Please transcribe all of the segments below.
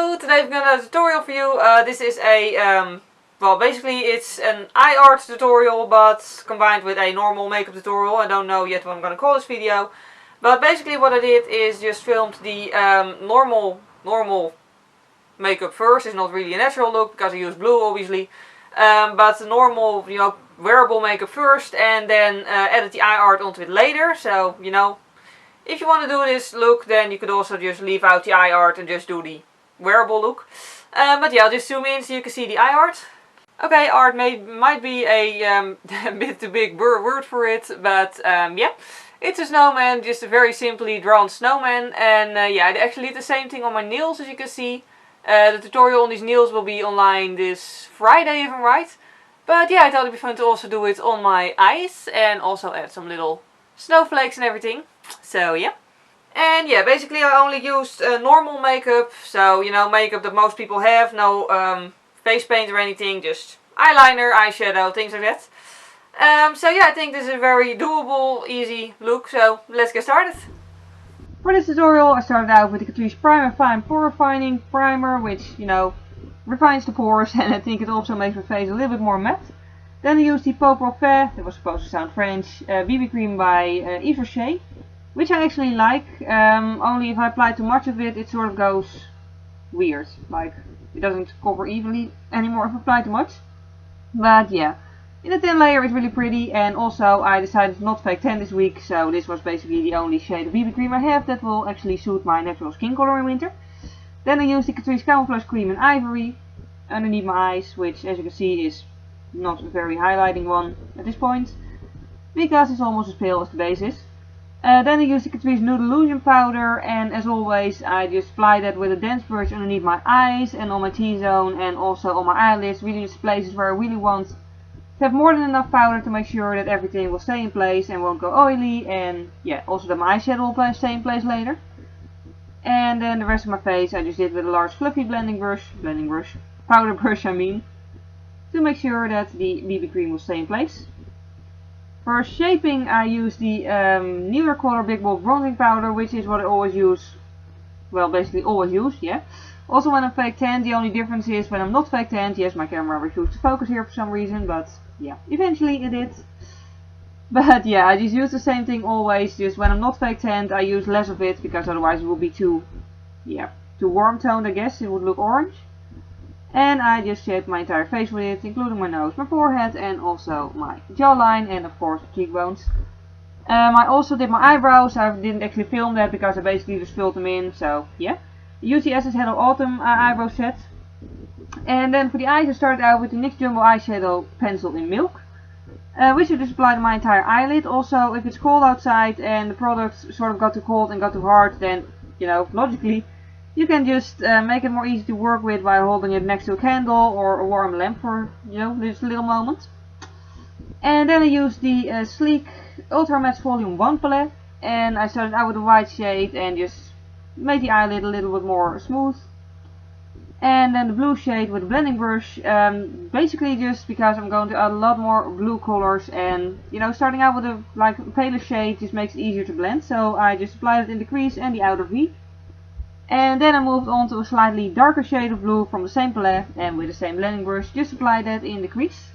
Hello, today I've got a tutorial for you. This is a, well, basically it's an eye art tutorial, but combined with a normal makeup tutorial. I don't know yet what I'm going to call this video. But basically what I did is just filmed the normal makeup first. It's not really a natural look because I use blue, obviously. But the normal, wearable makeup first, and then edit the eye art onto it later. So, if you want to do this look, then you could also just leave out the eye art and just do the wearable look. But yeah, I'll just zoom in so you can see the eye art. Okay, art might be a bit too big word for it, but yeah. It's a snowman, just a very simply drawn snowman. And yeah, I actually did the same thing on my nails, as you can see. The tutorial on these nails will be online this Friday, if I'm right. But yeah, I thought it'd be fun to also do it on my eyes and also add some little snowflakes and everything. So yeah. And yeah, basically I only used normal makeup. So, makeup that most people have. No face paint or anything. Just eyeliner, eyeshadow, things like that. So yeah, I think this is a very doable, easy look. So let's get started. For this tutorial I started out with the Catrice Prime and Fine pore refining primer. Which, refines the pores. And I think it also makes my face a little bit more matte. Then I used the Peau Parfaite, that was supposed to sound French, BB cream by Yves Rocher. Which I actually like, only if I apply too much of it, it sort of goes weird. Like, it doesn't cover evenly anymore if I apply too much. But yeah, in a thin layer it's really pretty, and also I decided to not fake tan this week, so this was basically the only shade of BB cream I have that will actually suit my natural skin color in winter. Then I used the Catrice Camouflage cream in Ivory underneath my eyes, which as you can see is not a very highlighting one at this point, because it's almost as pale as the base is. Then I used the Catrice Nude Illusion powder, and as always I just apply that with a dense brush underneath my eyes and on my T-zone and also on my eyelids, really just places where I really want to have more than enough powder to make sure that everything will stay in place and won't go oily, and yeah, also that my eyeshadow will stay in place later. And then the rest of my face I just did with a large fluffy powder brush I mean, to make sure that the BB cream will stay in place. For shaping I use the newer color Big Bold bronzing powder, which is what I always use, well basically always use, yeah. Also when I'm fake tanned, the only difference is when I'm not fake tanned, yes, my camera refused to focus here for some reason, but yeah, eventually it did. But yeah, I just use the same thing always, just when I'm not fake tanned I use less of it, because otherwise it would be too warm toned, I guess, it would look orange. And I just shaped my entire face with it, including my nose, my forehead, and also my jawline, and of course cheekbones. I also did my eyebrows. I didn't actually film that because I basically just filled them in, so yeah. I used the Essence Hello Autumn eyebrow set. And then for the eyes I started out with the NYX Jumbo eyeshadow pencil in Milk. Which I just applied to my entire eyelid. Also, if it's cold outside and the product sort of got too cold and got too hard, then, logically, you can just make it more easy to work with by holding it next to a candle or a warm lamp for, just a little moment. And then I used the sleek Ultra Matte Volume 1 palette. And I started out with a white shade and just made the eyelid a little bit more smooth. And then the blue shade with a blending brush. Basically just because I'm going to add a lot more blue colors. And, starting out with a paler shade just makes it easier to blend. So I just applied it in the crease and the outer V. And then I moved on to a slightly darker shade of blue from the same palette, and with the same blending brush just apply that in the crease.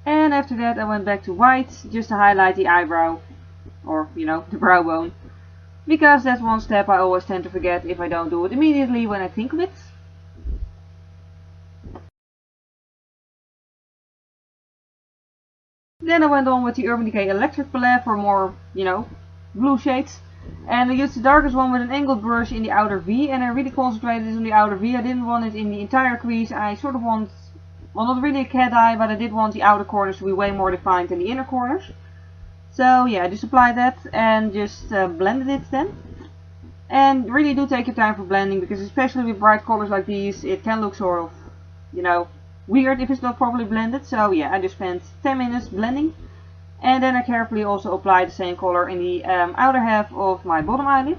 And after that I went back to white just to highlight the eyebrow, or the brow bone, because that's one step I always tend to forget if I don't do it immediately when I think of it. Then I went on with the Urban Decay Electric palette for more, blue shades. And I used the darkest one with an angled brush in the outer V, and I really concentrated on the outer V. I didn't want it in the entire crease. I sort of want, well, not really a cat eye, but I did want the outer corners to be way more defined than the inner corners. So yeah, I just applied that and just blended it then. And really do take your time for blending, because especially with bright colors like these, it can look sort of, weird if it's not properly blended. So yeah, I just spent 10 minutes blending, and then I carefully also applied the same color in the outer half of my bottom eyelid.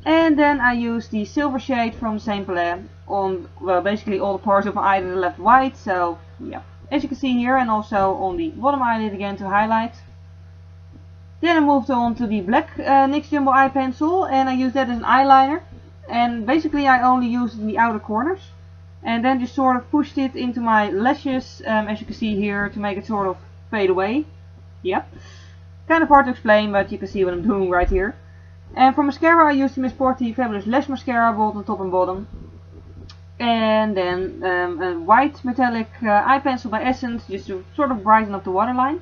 And then I used the silver shade from the same palette on, well, basically all the parts of my eyelid left white. So yeah, as you can see here, and also on the bottom eyelid again to highlight. Then I moved on to the black NYX Jumbo eye pencil, and I used that as an eyeliner. And basically I only used it in the outer corners. And then just sort of pushed it into my lashes, as you can see here, to make it sort of fade away. Yep. Kind of hard to explain, but you can see what I'm doing right here. And for mascara I used the Sporty Fabulous Lash Mascara, both on top and bottom. And then a white metallic eye pencil by Essence, just to sort of brighten up the waterline.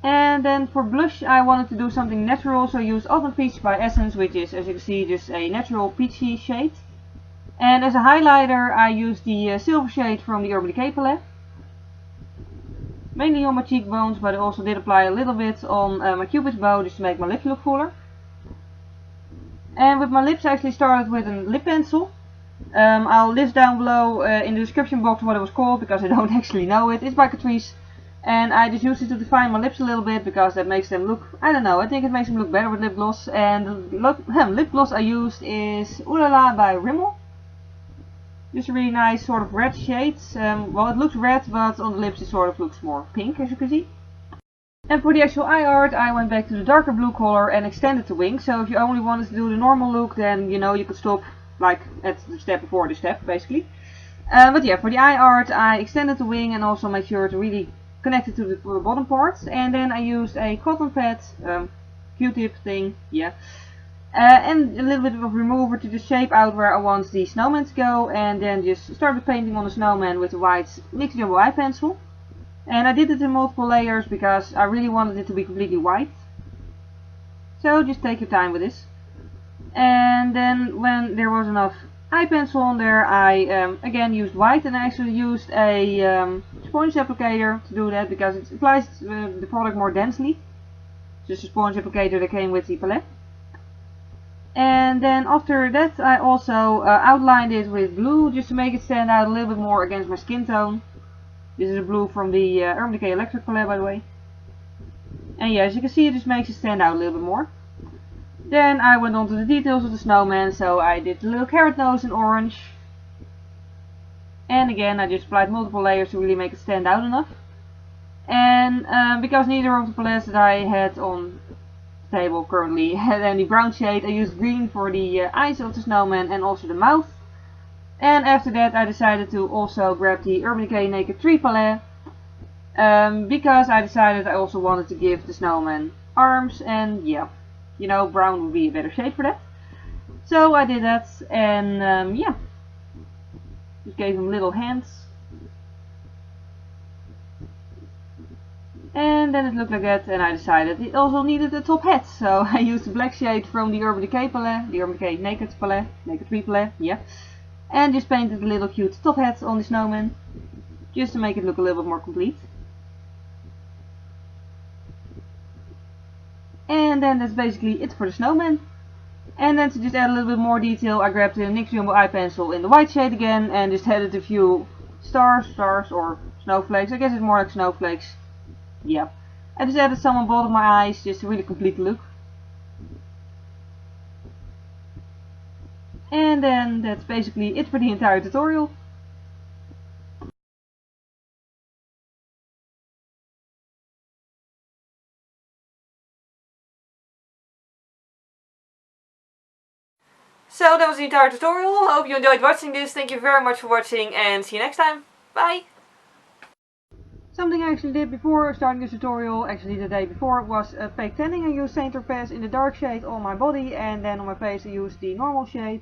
And then for blush I wanted to do something natural, so I used Autumn Peach by Essence, which is, as you can see, just a natural peachy shade. And as a highlighter I used the silver shade from the Urban Decay palette. Mainly on my cheekbones, but I also did apply a little bit on my cupid's bow just to make my lips look fuller. And with my lips I actually started with a lip pencil. I'll list down below in the description box what it was called, because I don't actually know it. It's by Catrice. And I just used it to define my lips a little bit, because that makes them look, I don't know, I think it makes them look better with lip gloss. And the lip gloss I used is Ooh La La by Rimmel. Just a really nice sort of red shade. Well, it looks red, but on the lips it sort of looks more pink, as you can see. And for the actual eye art I went back to the darker blue color and extended the wing. So if you only wanted to do the normal look, then you know you could stop like at the step before the step, basically. But yeah, for the eye art I extended the wing and also made sure to really connected to the bottom part, and then I used a cotton pad, Q-tip thing, yeah, and a little bit of remover to just shape out where I want the snowman to go, and then just started painting on the snowman with the white NYX Jumbo eye pencil. And I did it in multiple layers because I really wanted it to be completely white. So just take your time with this. And then when there was enough eye pencil on there, I again used white, and I actually used a sponge applicator to do that because it applies the product more densely. Just a sponge applicator that came with the palette. And then after that I also outlined it with blue just to make it stand out a little bit more against my skin tone. This is a blue from the Urban Decay Electric palette, by the way. And yeah, as you can see, it just makes it stand out a little bit more. Then I went on to the details of the snowman, so I did the little carrot nose in orange. And again, I just applied multiple layers to really make it stand out enough. And because neither of the palettes that I had on the table currently had any brown shade, I used green for the eyes of the snowman and also the mouth. And after that I decided to also grab the Urban Decay Naked 3 palette. Because I decided I also wanted to give the snowman arms, and yeah. You know, brown would be a better shade for that. So I did that, and yeah, just gave him little hands. And then it looked like that, and I decided it also needed a top hat. So I used the black shade from the Urban Decay palette, the Urban Decay Naked palette, Naked 3 palette, yeah. And just painted a little cute top hat on the snowman, just to make it look a little bit more complete. And then that's basically it for the snowman. And then to just add a little bit more detail, I grabbed the NYX Jumbo eye pencil in the white shade again and just added a few stars or snowflakes. I guess it's more like snowflakes. Yeah. I just added some on both of my eyes just to really complete the look. And then that's basically it for the entire tutorial. So that was the entire tutorial. I hope you enjoyed watching this. Thank you very much for watching and see you next time. Bye! Something I actually did before starting this tutorial, actually the day before, was fake tanning. I used Saint Tropez in the dark shade on my body, and then on my face I used the normal shade.